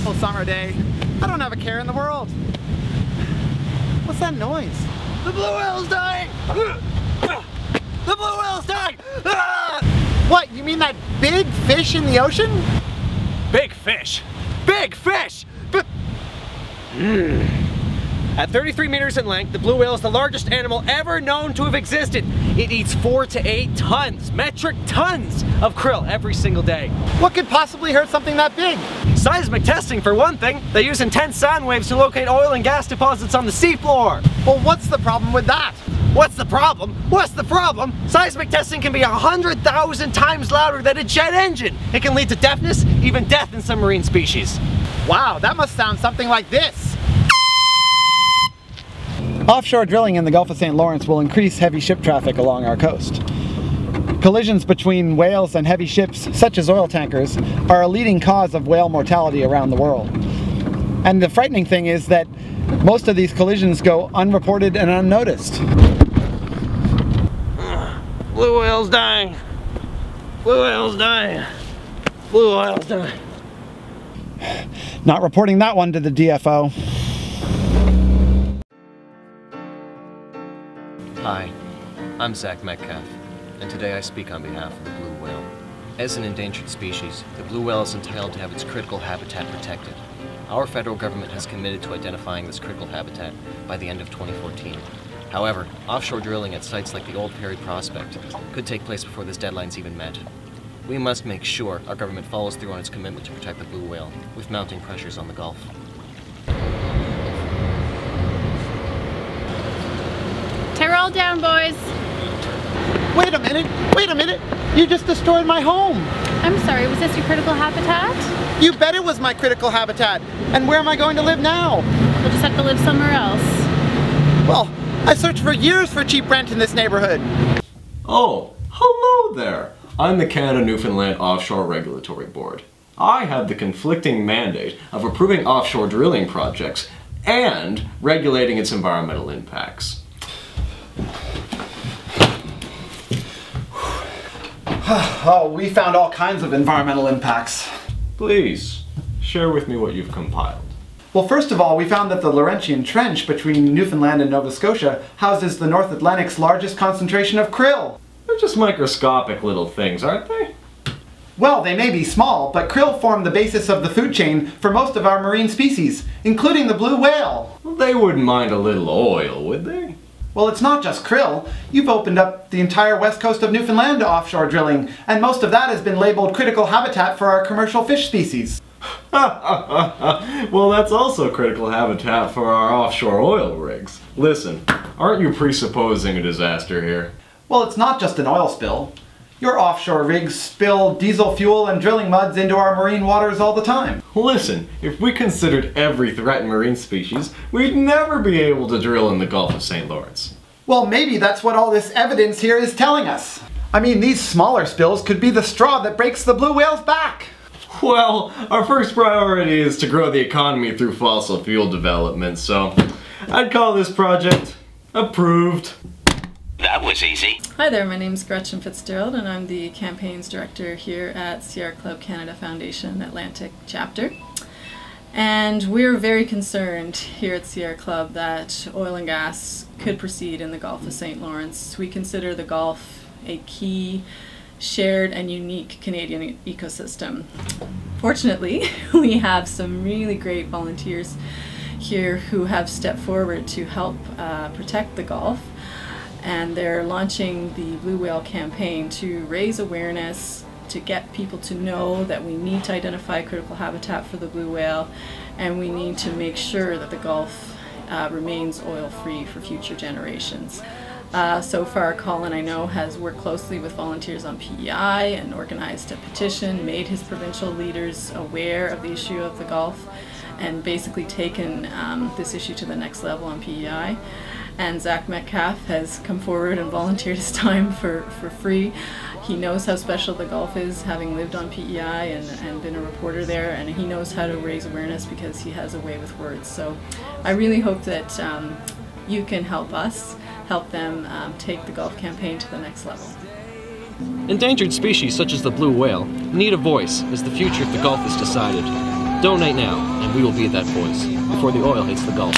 beautiful summer day. I don't have a care in the world. What's that noise? The blue whale's dying! The blue whale's dying! What, you mean that big fish in the ocean? Big fish! Big fish! At 33 meters in length, the blue whale is the largest animal ever known to have existed. It eats 4 to 8 tons, metric tons, of krill every single day. What could possibly hurt something that big? Seismic testing for one thing. They use intense sound waves to locate oil and gas deposits on the seafloor. Well, what's the problem with that? What's the problem? What's the problem? Seismic testing can be 100,000 times louder than a jet engine. It can lead to deafness, even death in some marine species. Wow, that must sound something like this. Offshore drilling in the Gulf of St. Lawrence will increase heavy ship traffic along our coast. Collisions between whales and heavy ships, such as oil tankers, are a leading cause of whale mortality around the world. And the frightening thing is that most of these collisions go unreported and unnoticed. Blue whale's dying. Blue whale's dying. Blue whale's dying. Not reporting that one to the DFO. Hi, I'm Zach Metcalf, and today I speak on behalf of the blue whale. As an endangered species, the blue whale is entitled to have its critical habitat protected. Our federal government has committed to identifying this critical habitat by the end of 2014. However, offshore drilling at sites like the Old Perry Prospect could take place before this deadline's even met. We must make sure our government follows through on its commitment to protect the blue whale with mounting pressures on the Gulf. Tear all down, boys. Wait a minute, you just destroyed my home. I'm sorry, was this your critical habitat? You bet it was my critical habitat. And where am I going to live now? We'll just have to live somewhere else. Well, I searched for years for cheap rent in this neighborhood. Oh, hello there. I'm the Canada-Newfoundland Offshore Regulatory Board. I have the conflicting mandate of approving offshore drilling projects and regulating its environmental impacts. Oh, we found all kinds of environmental impacts. Please, share with me what you've compiled. Well, first of all, we found that the Laurentian Trench between Newfoundland and Nova Scotia houses the North Atlantic's largest concentration of krill. They're just microscopic little things, aren't they? Well, they may be small, but krill form the basis of the food chain for most of our marine species, including the blue whale. Well, they wouldn't mind a little oil, would they? Well, it's not just krill. You've opened up the entire west coast of Newfoundland to offshore drilling, and most of that has been labeled critical habitat for our commercial fish species. Well, that's also critical habitat for our offshore oil rigs. Listen, aren't you presupposing a disaster here? Well, it's not just an oil spill. Your offshore rigs spill diesel fuel and drilling muds into our marine waters all the time. Listen, if we considered every threatened marine species, we'd never be able to drill in the Gulf of St. Lawrence. Well, maybe that's what all this evidence here is telling us. I mean, these smaller spills could be the straw that breaks the blue whale's back. Well, our first priority is to grow the economy through fossil fuel development, so I'd call this project approved. That was easy. Hi there, my name's Gretchen Fitzgerald and I'm the Campaigns Director here at Sierra Club Canada Foundation Atlantic Chapter. And we're very concerned here at Sierra Club that oil and gas could proceed in the Gulf of St. Lawrence. We consider the Gulf a key, shared and unique Canadian ecosystem. Fortunately, we have some really great volunteers here who have stepped forward to help protect the Gulf. And they're launching the Blue Whale campaign to raise awareness, to get people to know that we need to identify critical habitat for the blue whale, and we need to make sure that the Gulf remains oil-free for future generations. So far, Colin, I know, has worked closely with volunteers on PEI and organized a petition, made his provincial leaders aware of the issue of the Gulf, and basically taken this issue to the next level on PEI. And Zach Metcalf has come forward and volunteered his time for free. He knows how special the Gulf is, having lived on PEI and been a reporter there, and he knows how to raise awareness because he has a way with words. So I really hope that you can help us, help them take the Gulf campaign to the next level. Endangered species such as the blue whale need a voice as the future of the Gulf is decided. Donate now, and we will be that voice before the oil hits the Gulf.